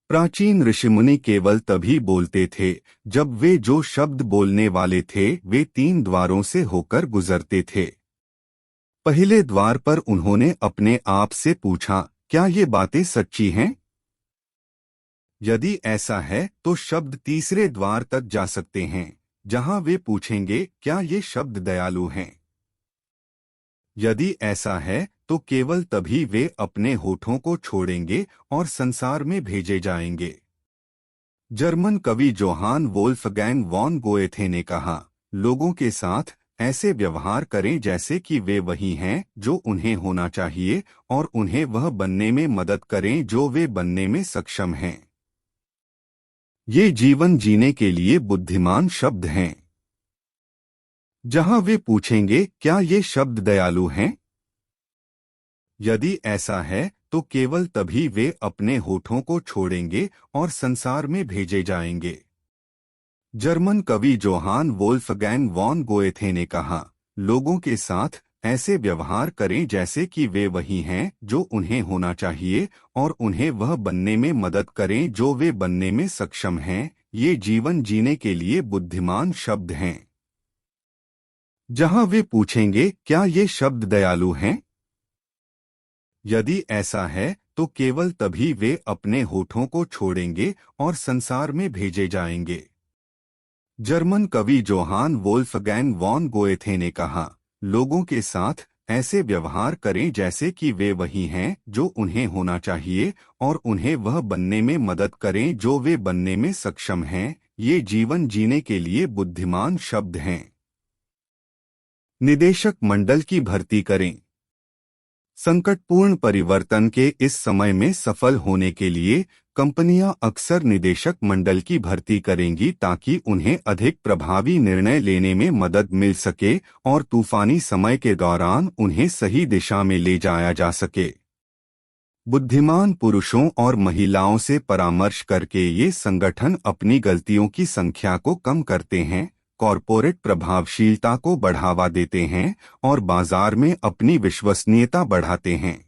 प्राचीन ऋषिमुनि केवल तभी बोलते थे जब वे जो शब्द बोलने वाले थे वे 3 द्वारों से होकर गुजरते थे। पहले द्वार पर उन्होंने अपने आप से पूछा, क्या ये बातें सच्ची हैं? यदि ऐसा है तो शब्द तीसरे द्वार तक जा सकते हैं, जहां वे पूछेंगे, क्या ये शब्द दयालु हैं? यदि ऐसा है तो केवल तभी वे अपने होठों को छोड़ेंगे और संसार में भेजे जाएंगे। जर्मन कवि जोहान वोल्फगैंग वॉन गोएथे ने कहा, लोगों के साथ ऐसे व्यवहार करें जैसे कि वे वही हैं जो उन्हें होना चाहिए, और उन्हें वह बनने में मदद करें जो वे बनने में सक्षम हैं। ये जीवन जीने के लिए बुद्धिमान शब्द हैं। जहां वे पूछेंगे, क्या ये शब्द दयालु हैं? यदि ऐसा है तो केवल तभी वे अपने होठों को छोड़ेंगे और संसार में भेजे जाएंगे। जर्मन कवि जोहान वोल्फगैंग वॉन गोएथे ने कहा, लोगों के साथ ऐसे व्यवहार करें जैसे कि वे वही हैं जो उन्हें होना चाहिए, और उन्हें वह बनने में मदद करें जो वे बनने में सक्षम हैं। ये जीवन जीने के लिए बुद्धिमान शब्द हैं। जहां वे पूछेंगे, क्या ये शब्द दयालु हैं? यदि ऐसा है तो केवल तभी वे अपने होठों को छोड़ेंगे और संसार में भेजे जाएंगे। जर्मन कवि जोहान वोल्फगैंग वॉन गोएथे ने कहा, लोगों के साथ ऐसे व्यवहार करें जैसे कि वे वही हैं जो उन्हें होना चाहिए, और उन्हें वह बनने में मदद करें जो वे बनने में सक्षम हैं। ये जीवन जीने के लिए बुद्धिमान शब्द हैं। निदेशक मंडल की भर्ती करें। संकटपूर्ण परिवर्तन के इस समय में सफल होने के लिए कंपनियां अक्सर निदेशक मंडल की भर्ती करेंगी ताकि उन्हें अधिक प्रभावी निर्णय लेने में मदद मिल सके और तूफानी समय के दौरान उन्हें सही दिशा में ले जाया जा सके। बुद्धिमान पुरुषों और महिलाओं से परामर्श करके ये संगठन अपनी गलतियों की संख्या को कम करते हैं, कॉरपोरेट प्रभावशीलता को बढ़ावा देते हैं और बाजार में अपनी विश्वसनीयता बढ़ाते हैं।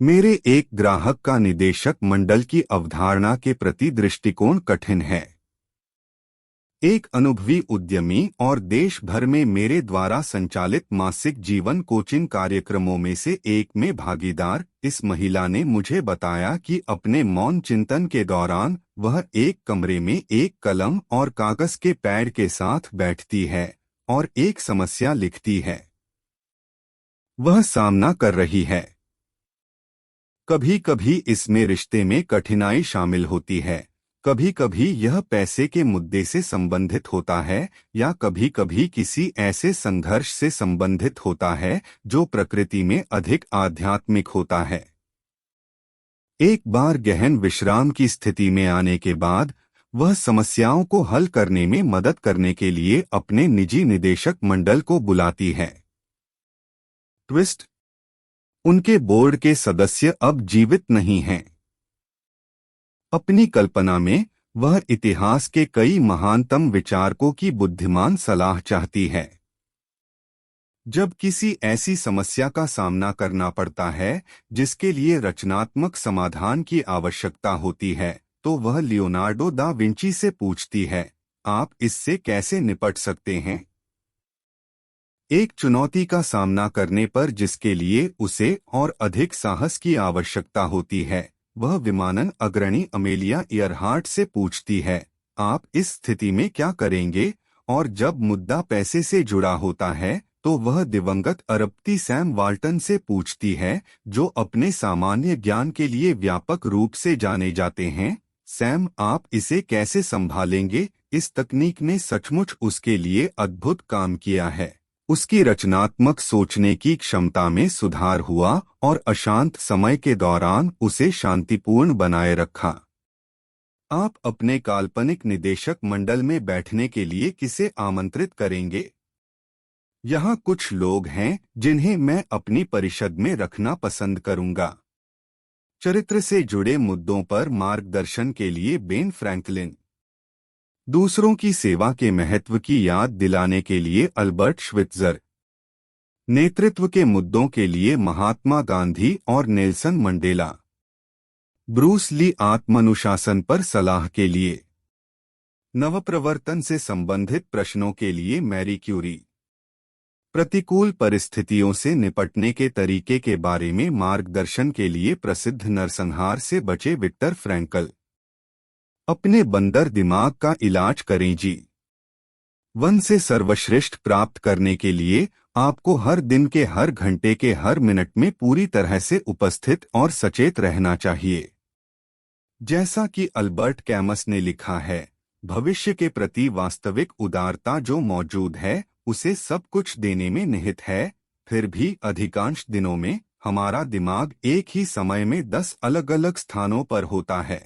मेरे एक ग्राहक का निदेशक मंडल की अवधारणा के प्रति दृष्टिकोण कठिन है। एक अनुभवी उद्यमी और देश भर में मेरे द्वारा संचालित मासिक जीवन कोचिंग कार्यक्रमों में से एक में भागीदार इस महिला ने मुझे बताया कि अपने मौन चिंतन के दौरान वह एक कमरे में एक कलम और कागज के पैड के साथ बैठती है और एक समस्या लिखती है। वह सामना कर रही है। कभी कभी इसमें रिश्ते में कठिनाई शामिल होती है, कभी कभी यह पैसे के मुद्दे से संबंधित होता है, या कभी कभी किसी ऐसे संघर्ष से संबंधित होता है जो प्रकृति में अधिक आध्यात्मिक होता है। एक बार गहन विश्राम की स्थिति में आने के बाद वह समस्याओं को हल करने में मदद करने के लिए अपने निजी निदेशक मंडल को बुलाती है। ट्विस्ट: उनके बोर्ड के सदस्य अब जीवित नहीं हैं। अपनी कल्पना में वह इतिहास के कई महानतम विचारकों की बुद्धिमान सलाह चाहती है। जब किसी ऐसी समस्या का सामना करना पड़ता है जिसके लिए रचनात्मक समाधान की आवश्यकता होती है, तो वह लियोनार्डो दा विंची से पूछती है, आप इससे कैसे निपट सकते हैं? एक चुनौती का सामना करने पर जिसके लिए उसे और अधिक साहस की आवश्यकता होती है, वह विमानन अग्रणी अमेलिया ईयरहार्ट से पूछती है, आप इस स्थिति में क्या करेंगे? और जब मुद्दा पैसे से जुड़ा होता है तो वह दिवंगत अरबपति सैम वाल्टन से पूछती है, जो अपने सामान्य ज्ञान के लिए व्यापक रूप से जाने जाते हैं, सैम, आप इसे कैसे संभालेंगे? इस तकनीक ने सचमुच उसके लिए अद्भुत काम किया है। उसकी रचनात्मक सोचने की क्षमता में सुधार हुआ और अशांत समय के दौरान उसे शांतिपूर्ण बनाए रखा। आप अपने काल्पनिक निदेशक मंडल में बैठने के लिए किसे आमंत्रित करेंगे? यहाँ कुछ लोग हैं जिन्हें मैं अपनी परिषद में रखना पसंद करूंगा। चरित्र से जुड़े मुद्दों पर मार्गदर्शन के लिए बेन फ्रैंकलिन। दूसरों की सेवा के महत्व की याद दिलाने के लिए अल्बर्ट श्वित्जर। नेतृत्व के मुद्दों के लिए महात्मा गांधी और नेल्सन मंडेला। ब्रूस ली आत्मानुशासन पर सलाह के लिए। नवप्रवर्तन से संबंधित प्रश्नों के लिए मैरी क्यूरी। प्रतिकूल परिस्थितियों से निपटने के तरीके के बारे में मार्गदर्शन के लिए प्रसिद्ध नरसंहार से बचे विक्टर फ्रैंकल। अपने बंदर दिमाग का इलाज करें जी। वन से सर्वश्रेष्ठ प्राप्त करने के लिए आपको हर दिन के हर घंटे के हर मिनट में पूरी तरह से उपस्थित और सचेत रहना चाहिए। जैसा कि अल्बर्ट कैमस ने लिखा है, भविष्य के प्रति वास्तविक उदारता जो मौजूद है उसे सब कुछ देने में निहित है। फिर भी अधिकांश दिनों में हमारा दिमाग एक ही समय में 10 अलग अलग स्थानों पर होता है।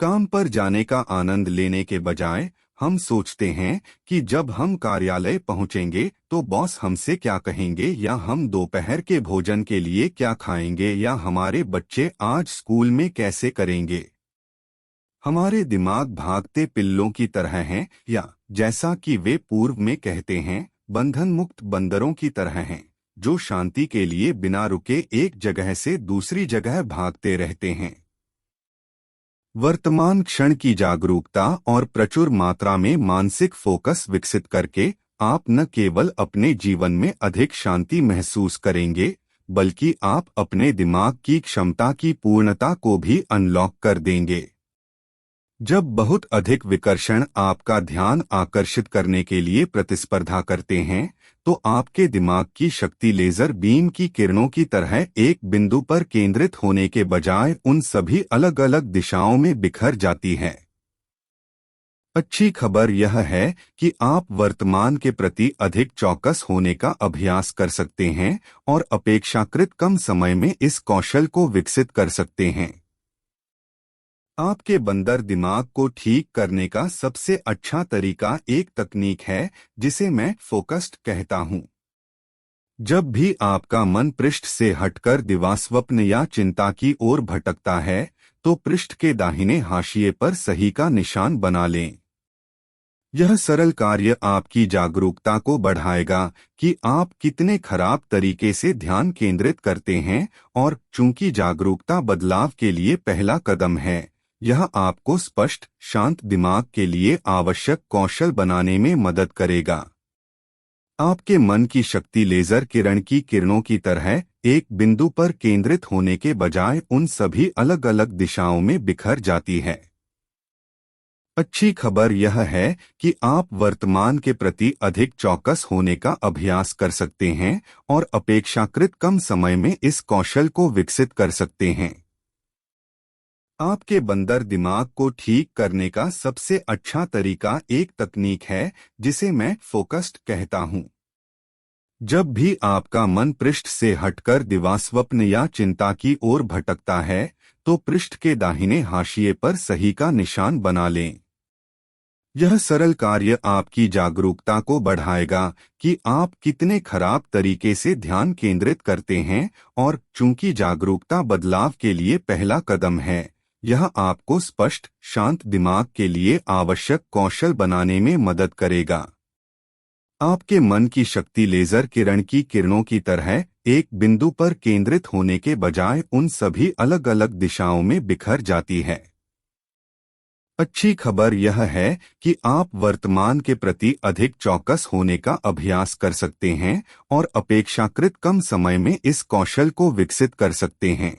काम पर जाने का आनंद लेने के बजाय हम सोचते हैं कि जब हम कार्यालय पहुंचेंगे तो बॉस हमसे क्या कहेंगे, या हम दोपहर के भोजन के लिए क्या खाएंगे, या हमारे बच्चे आज स्कूल में कैसे करेंगे। हमारे दिमाग भागते पिल्लों की तरह हैं, या जैसा कि वे पूर्व में कहते हैं, बंधन मुक्त बंदरों की तरह हैं, जो शांति के लिए बिना रुके एक जगह से दूसरी जगह भागते रहते हैं। वर्तमान क्षण की जागरूकता और प्रचुर मात्रा में मानसिक फोकस विकसित करके आप न केवल अपने जीवन में अधिक शांति महसूस करेंगे, बल्कि आप अपने दिमाग की क्षमता की पूर्णता को भी अनलॉक कर देंगे। जब बहुत अधिक विकर्षण आपका ध्यान आकर्षित करने के लिए प्रतिस्पर्धा करते हैं, तो आपके दिमाग की शक्ति लेजर बीम की किरणों की तरह एक बिंदु पर केंद्रित होने के बजाय उन सभी अलग अलग दिशाओं में बिखर जाती है। अच्छी खबर यह है कि आप वर्तमान के प्रति अधिक चौकस होने का अभ्यास कर सकते हैं और अपेक्षाकृत कम समय में इस कौशल को विकसित कर सकते हैं। आपके बंदर दिमाग को ठीक करने का सबसे अच्छा तरीका एक तकनीक है जिसे मैं फोकस्ड कहता हूं। जब भी आपका मन पृष्ठ से हटकर दिवास्वप्न या चिंता की ओर भटकता है, तो पृष्ठ के दाहिने हाशिए पर सही का निशान बना लें। यह सरल कार्य आपकी जागरूकता को बढ़ाएगा कि आप कितने खराब तरीके से ध्यान केंद्रित करते हैं, और चूंकि जागरूकता बदलाव के लिए पहला कदम है, यह आपको स्पष्ट, शांत दिमाग के लिए आवश्यक कौशल बनाने में मदद करेगा। आपके मन की शक्ति लेजर किरण की किरणों की तरह एक बिंदु पर केंद्रित होने के बजाय उन सभी अलग अलग दिशाओं में बिखर जाती है। अच्छी खबर यह है कि आप वर्तमान के प्रति अधिक चौकस होने का अभ्यास कर सकते हैं और अपेक्षाकृत कम समय में इस कौशल को विकसित कर सकते हैं। आपके बंदर दिमाग को ठीक करने का सबसे अच्छा तरीका एक तकनीक है जिसे मैं फोकस्ड कहता हूं। जब भी आपका मन पृष्ठ से हटकर दिवास्वप्न या चिंता की ओर भटकता है, तो पृष्ठ के दाहिने हाशिए पर सही का निशान बना लें। यह सरल कार्य आपकी जागरूकता को बढ़ाएगा कि आप कितने खराब तरीके से ध्यान केंद्रित करते हैं, और चूंकि जागरूकता बदलाव के लिए पहला कदम है, यह आपको स्पष्ट, शांत दिमाग के लिए आवश्यक कौशल बनाने में मदद करेगा। आपके मन की शक्ति लेजर किरण की किरणों की तरह एक बिंदु पर केंद्रित होने के बजाय उन सभी अलग अलग दिशाओं में बिखर जाती है। अच्छी खबर यह है कि आप वर्तमान के प्रति अधिक चौकस होने का अभ्यास कर सकते हैं और अपेक्षाकृत कम समय में इस कौशल को विकसित कर सकते हैं।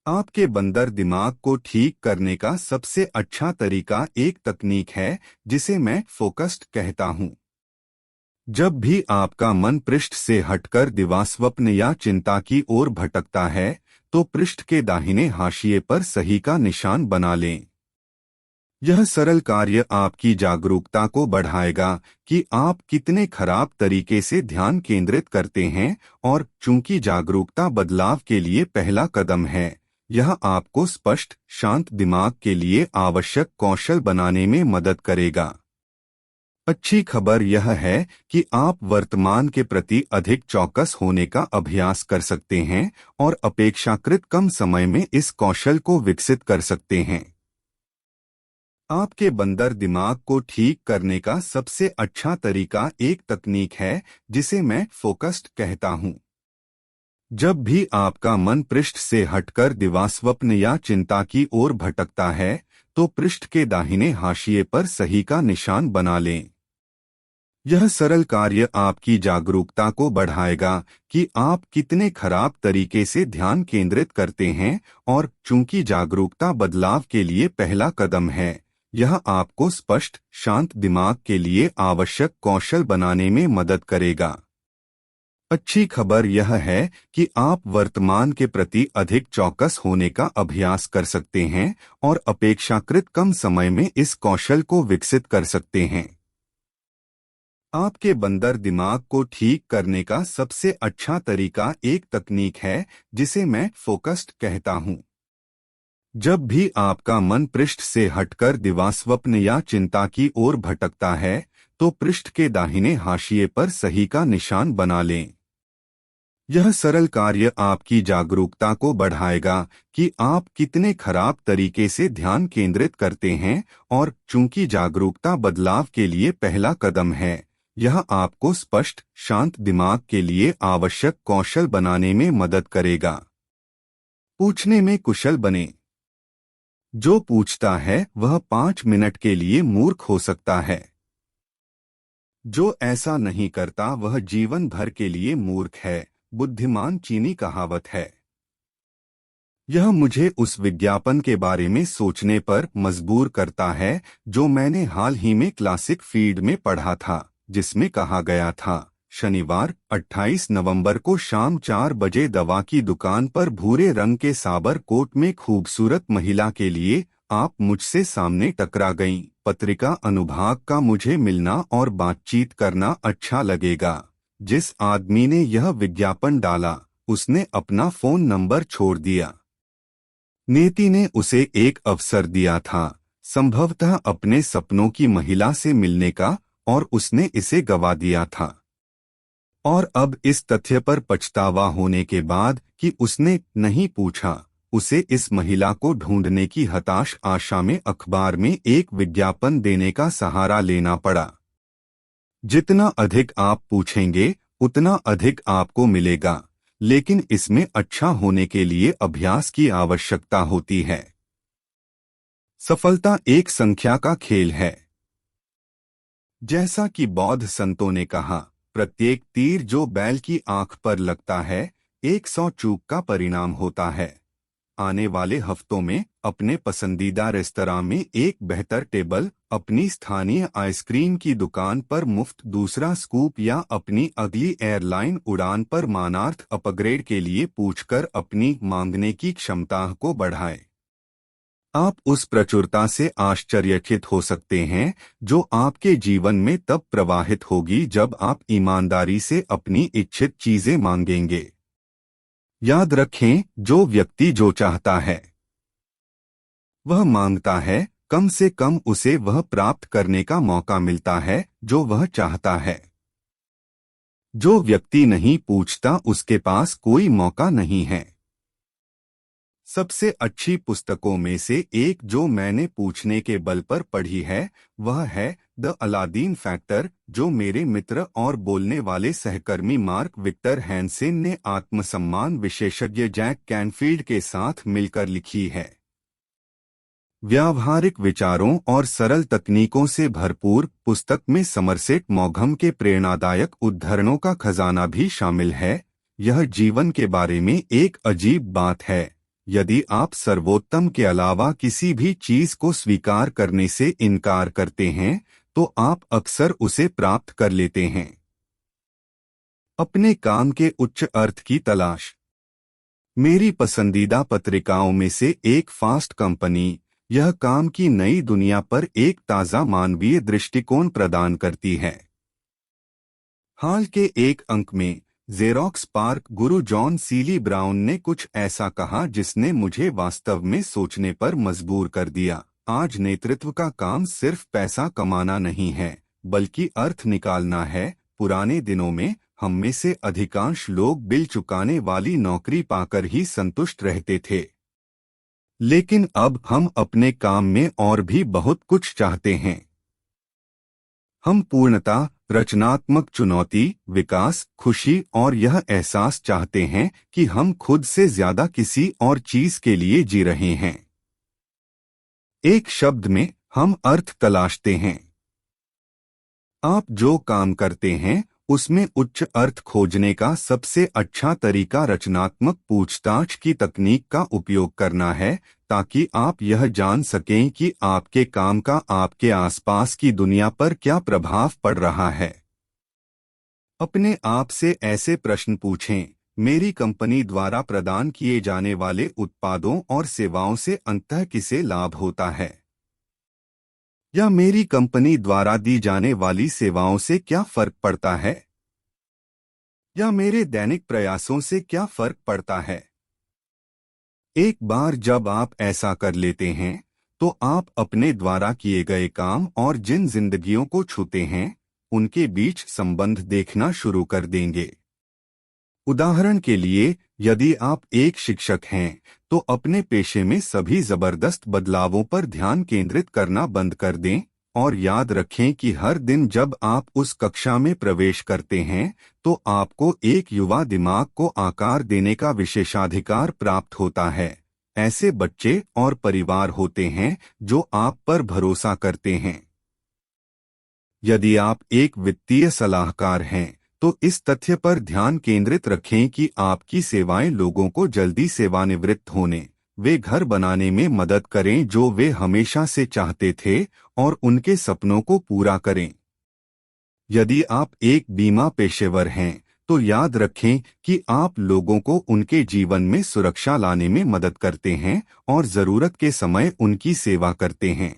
आपके बंदर दिमाग को ठीक करने का सबसे अच्छा तरीका एक तकनीक है जिसे मैं फोकस्ड कहता हूं। जब भी आपका मन पृष्ठ से हटकर दिवास्वप्न या चिंता की ओर भटकता है, तो पृष्ठ के दाहिने हाशिए पर सही का निशान बना लें। यह सरल कार्य आपकी जागरूकता को बढ़ाएगा कि आप कितने खराब तरीके से ध्यान केंद्रित करते हैं, और चूंकि जागरूकता बदलाव के लिए पहला कदम है, यह आपको स्पष्ट, शांत दिमाग के लिए आवश्यक कौशल बनाने में मदद करेगा। अच्छी खबर यह है कि आप वर्तमान के प्रति अधिक चौकस होने का अभ्यास कर सकते हैं और अपेक्षाकृत कम समय में इस कौशल को विकसित कर सकते हैं। आपके बंदर दिमाग को ठीक करने का सबसे अच्छा तरीका एक तकनीक है जिसे मैं फोकस्ड कहता हूं। जब भी आपका मन पृष्ठ से हटकर दिवास्वप्न या चिंता की ओर भटकता है, तो पृष्ठ के दाहिने हाशिए पर सही का निशान बना लें। यह सरल कार्य आपकी जागरूकता को बढ़ाएगा कि आप कितने खराब तरीके से ध्यान केंद्रित करते हैं, और चूंकि जागरूकता बदलाव के लिए पहला कदम है, यह आपको स्पष्ट, शांत दिमाग के लिए आवश्यक कौशल बनाने में मदद करेगा। अच्छी खबर यह है कि आप वर्तमान के प्रति अधिक चौकस होने का अभ्यास कर सकते हैं और अपेक्षाकृत कम समय में इस कौशल को विकसित कर सकते हैं। आपके बंदर दिमाग को ठीक करने का सबसे अच्छा तरीका एक तकनीक है जिसे मैं फोकस्ड कहता हूं। जब भी आपका मन पृष्ठ से हटकर दिवास्वप्न या चिंता की ओर भटकता है, तो पृष्ठ के दाहिने हाशिए पर सही का निशान बना लें। यह सरल कार्य आपकी जागरूकता को बढ़ाएगा कि आप कितने खराब तरीके से ध्यान केंद्रित करते हैं, और चूंकि जागरूकता बदलाव के लिए पहला कदम है, यह आपको स्पष्ट, शांत दिमाग के लिए आवश्यक कौशल बनाने में मदद करेगा। पूछने में कुशल बने। जो पूछता है वह 5 मिनट के लिए मूर्ख हो सकता है। जो ऐसा नहीं करता वह जीवन भर के लिए मूर्ख है, बुद्धिमान चीनी कहावत है। यह मुझे उस विज्ञापन के बारे में सोचने पर मजबूर करता है जो मैंने हाल ही में क्लासिक फीड में पढ़ा था, जिसमें कहा गया था, शनिवार 28 नवंबर को शाम 4 बजे दवा की दुकान पर भूरे रंग के साबर कोट में खूबसूरत महिला के लिए आप मुझसे सामने टकरा गईं। पत्रिका अनुभाग का मुझे मिलना और बातचीत करना अच्छा लगेगा। जिस आदमी ने यह विज्ञापन डाला, उसने अपना फोन नंबर छोड़ दिया। नेति ने उसे एक अवसर दिया था, संभवतः अपने सपनों की महिला से मिलने का, और उसने इसे गवा दिया था। और अब इस तथ्य पर पछतावा होने के बाद कि उसने नहीं पूछा, उसे इस महिला को ढूंढने की हताश आशा में अखबार में एक विज्ञापन देने का सहारा लेना पड़ा। जितना अधिक आप पूछेंगे, उतना अधिक आपको मिलेगा, लेकिन इसमें अच्छा होने के लिए अभ्यास की आवश्यकता होती है। सफलता एक संख्या का खेल है। जैसा कि बौद्ध संतों ने कहा, प्रत्येक तीर जो बैल की आंख पर लगता है, 100 चूक का परिणाम होता है। आने वाले हफ्तों में अपने पसंदीदा रेस्तरां में एक बेहतर टेबल, अपनी स्थानीय आइसक्रीम की दुकान पर मुफ्त दूसरा स्कूप, या अपनी अगली एयरलाइन उड़ान पर मानार्थ अपग्रेड के लिए पूछकर अपनी मांगने की क्षमता को बढ़ाएं। आप उस प्रचुरता से आश्चर्यचकित हो सकते हैं जो आपके जीवन में तब प्रवाहित होगी जब आप ईमानदारी से अपनी इच्छित चीजें मांगेंगे। याद रखें, जो व्यक्ति जो चाहता है वह मांगता है, कम से कम उसे वह प्राप्त करने का मौका मिलता है जो वह चाहता है। जो व्यक्ति नहीं पूछता उसके पास कोई मौका नहीं है। सबसे अच्छी पुस्तकों में से एक जो मैंने पूछने के बल पर पढ़ी है, वह है द अलादीन फैक्टर, जो मेरे मित्र और बोलने वाले सहकर्मी मार्क विक्टर हैंसेन ने आत्मसम्मान विशेषज्ञ जैक कैनफील्ड के साथ मिलकर लिखी है। व्यावहारिक विचारों और सरल तकनीकों से भरपूर पुस्तक में समरसेट मॉघम के प्रेरणादायक उद्धरणों का खजाना भी शामिल है। यह जीवन के बारे में एक अजीब बात है। यदि आप सर्वोत्तम के अलावा किसी भी चीज को स्वीकार करने से इनकार करते हैं, तो आप अक्सर उसे प्राप्त कर लेते हैं। अपने काम के उच्च अर्थ की तलाश। मेरी पसंदीदा पत्रिकाओं में से एक फास्ट कंपनी, यह काम की नई दुनिया पर एक ताज़ा मानवीय दृष्टिकोण प्रदान करती है। हाल के एक अंक में जेरोक्स पार्क गुरु जॉन सीली ब्राउन ने कुछ ऐसा कहा जिसने मुझे वास्तव में सोचने पर मजबूर कर दिया। आज नेतृत्व का काम सिर्फ पैसा कमाना नहीं है, बल्कि अर्थ निकालना है। पुराने दिनों में हम में से अधिकांश लोग बिल चुकाने वाली नौकरी पाकर ही संतुष्ट रहते थे, लेकिन अब हम अपने काम में और भी बहुत कुछ चाहते हैं। हम पूर्णता, रचनात्मक चुनौती, विकास, खुशी और यह एहसास चाहते हैं कि हम खुद से ज्यादा किसी और चीज के लिए जी रहे हैं। एक शब्द में, हम अर्थ तलाशते हैं। आप जो काम करते हैं उसमें उच्च अर्थ खोजने का सबसे अच्छा तरीका रचनात्मक पूछताछ की तकनीक का उपयोग करना है, ताकि आप यह जान सकें कि आपके काम का आपके आसपास की दुनिया पर क्या प्रभाव पड़ रहा है। अपने आप से ऐसे प्रश्न पूछें, मेरी कंपनी द्वारा प्रदान किए जाने वाले उत्पादों और सेवाओं से अंततः किसे लाभ होता है, या मेरी कंपनी द्वारा दी जाने वाली सेवाओं से क्या फर्क पड़ता है, या मेरे दैनिक प्रयासों से क्या फर्क पड़ता है। एक बार जब आप ऐसा कर लेते हैं तो आप अपने द्वारा किए गए काम और जिन जिंदगियों को छूते हैं उनके बीच संबंध देखना शुरू कर देंगे। उदाहरण के लिए, यदि आप एक शिक्षक हैं तो अपने पेशे में सभी जबरदस्त बदलावों पर ध्यान केंद्रित करना बंद कर दें और याद रखें कि हर दिन जब आप उस कक्षा में प्रवेश करते हैं तो आपको एक युवा दिमाग को आकार देने का विशेषाधिकार प्राप्त होता है। ऐसे बच्चे और परिवार होते हैं जो आप पर भरोसा करते हैं। यदि आप एक वित्तीय सलाहकार हैं तो इस तथ्य पर ध्यान केंद्रित रखें कि आपकी सेवाएं लोगों को जल्दी सेवानिवृत्त होने, वे घर बनाने में मदद करें जो वे हमेशा से चाहते थे, और उनके सपनों को पूरा करें। यदि आप एक बीमा पेशेवर हैं तो याद रखें कि आप लोगों को उनके जीवन में सुरक्षा लाने में मदद करते हैं और जरूरत के समय उनकी सेवा करते हैं।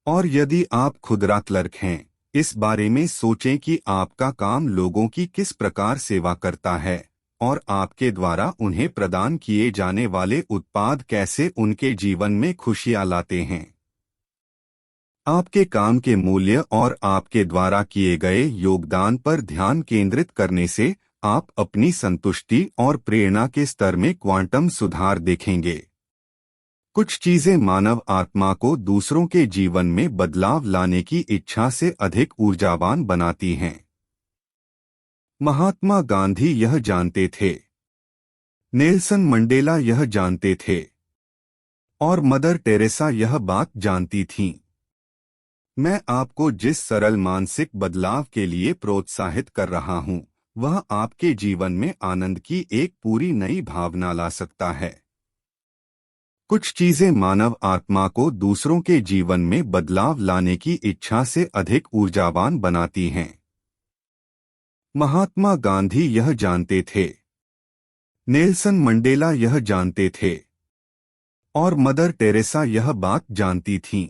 और यदि आप खुदरा क्लर्क हैं, इस बारे में सोचें कि आपका काम लोगों की किस प्रकार सेवा करता है और आपके द्वारा उन्हें प्रदान किए जाने वाले उत्पाद कैसे उनके जीवन में खुशियां लाते हैं। आपके काम के मूल्य और आपके द्वारा किए गए योगदान पर ध्यान केंद्रित करने से आप अपनी संतुष्टि और प्रेरणा के स्तर में क्वांटम सुधार देखेंगे। कुछ चीजें मानव आत्मा को दूसरों के जीवन में बदलाव लाने की इच्छा से अधिक ऊर्जावान बनाती हैं। महात्मा गांधी यह जानते थे, नेल्सन मंडेला यह जानते थे, और मदर टेरेसा यह बात जानती थीं। मैं आपको जिस सरल मानसिक बदलाव के लिए प्रोत्साहित कर रहा हूं, वह आपके जीवन में आनंद की एक पूरी नई भावना ला सकता है। कुछ चीजें मानव आत्मा को दूसरों के जीवन में बदलाव लाने की इच्छा से अधिक ऊर्जावान बनाती हैं। महात्मा गांधी यह जानते थे, नेल्सन मंडेला यह जानते थे, और मदर टेरेसा यह बात जानती थीं।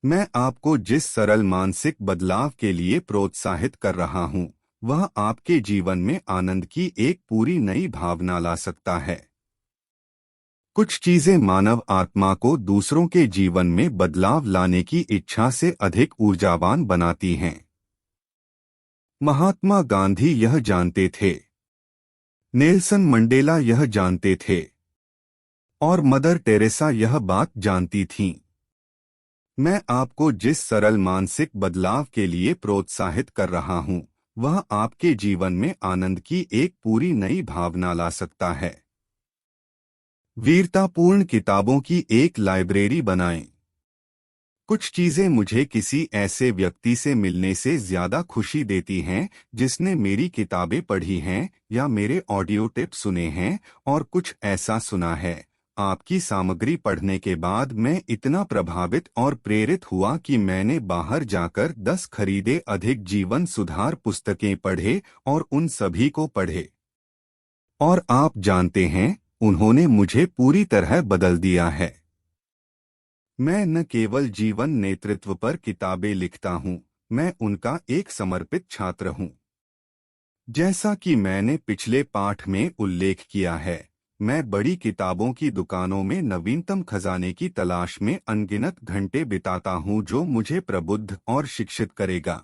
मैं आपको जिस सरल मानसिक बदलाव के लिए प्रोत्साहित कर रहा हूं, वह आपके जीवन में आनंद की एक पूरी नई भावना ला सकता है। कुछ चीजें मानव आत्मा को दूसरों के जीवन में बदलाव लाने की इच्छा से अधिक ऊर्जावान बनाती हैं। महात्मा गांधी यह जानते थे, नेल्सन मंडेला यह जानते थे, और मदर टेरेसा यह बात जानती थीं। मैं आपको जिस सरल मानसिक बदलाव के लिए प्रोत्साहित कर रहा हूं, वह आपके जीवन में आनंद की एक पूरी नई भावना ला सकता है। वीरतापूर्ण किताबों की एक लाइब्रेरी बनाएं। कुछ चीजें मुझे किसी ऐसे व्यक्ति से मिलने से ज्यादा खुशी देती हैं जिसने मेरी किताबें पढ़ी हैं या मेरे ऑडियो टिप सुने हैं, और कुछ ऐसा सुना है। आपकी सामग्री पढ़ने के बाद मैं इतना प्रभावित और प्रेरित हुआ कि मैंने बाहर जाकर 10 खरीदे अधिक जीवन सुधार पुस्तकें पढ़े और उन सभी को पढ़े। और आप जानते हैं, उन्होंने मुझे पूरी तरह बदल दिया है। मैं न केवल जीवन नेतृत्व पर किताबें लिखता हूं, मैं उनका एक समर्पित छात्र हूं। जैसा कि मैंने पिछले पाठ में उल्लेख किया है, मैं बड़ी किताबों की दुकानों में नवीनतम खजाने की तलाश में अनगिनत घंटे बिताता हूं जो मुझे प्रबुद्ध और शिक्षित करेगा।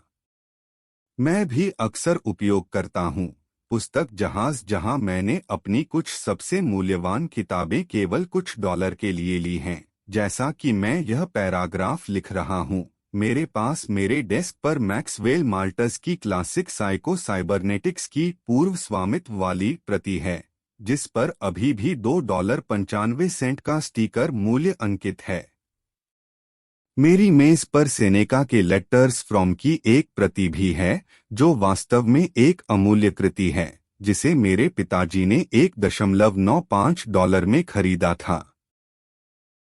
मैं भी अक्सर उपयोग करता हूं पुस्तक जहाज, जहां मैंने अपनी कुछ सबसे मूल्यवान किताबें केवल कुछ डॉलर के लिए ली हैं। जैसा कि मैं यह पैराग्राफ लिख रहा हूं, मेरे पास मेरे डेस्क पर मैक्सवेल माल्टस की क्लासिक साइको साइबरनेटिक्स की पूर्व स्वामित्व वाली प्रति है, जिस पर अभी भी $2.95 का स्टिकर मूल्य अंकित है। मेरी मेज पर सेनेका के लेटर्स फ्रॉम की एक प्रति भी है, जो वास्तव में एक अमूल्य कृति है, जिसे मेरे पिताजी ने $1.95 में खरीदा था।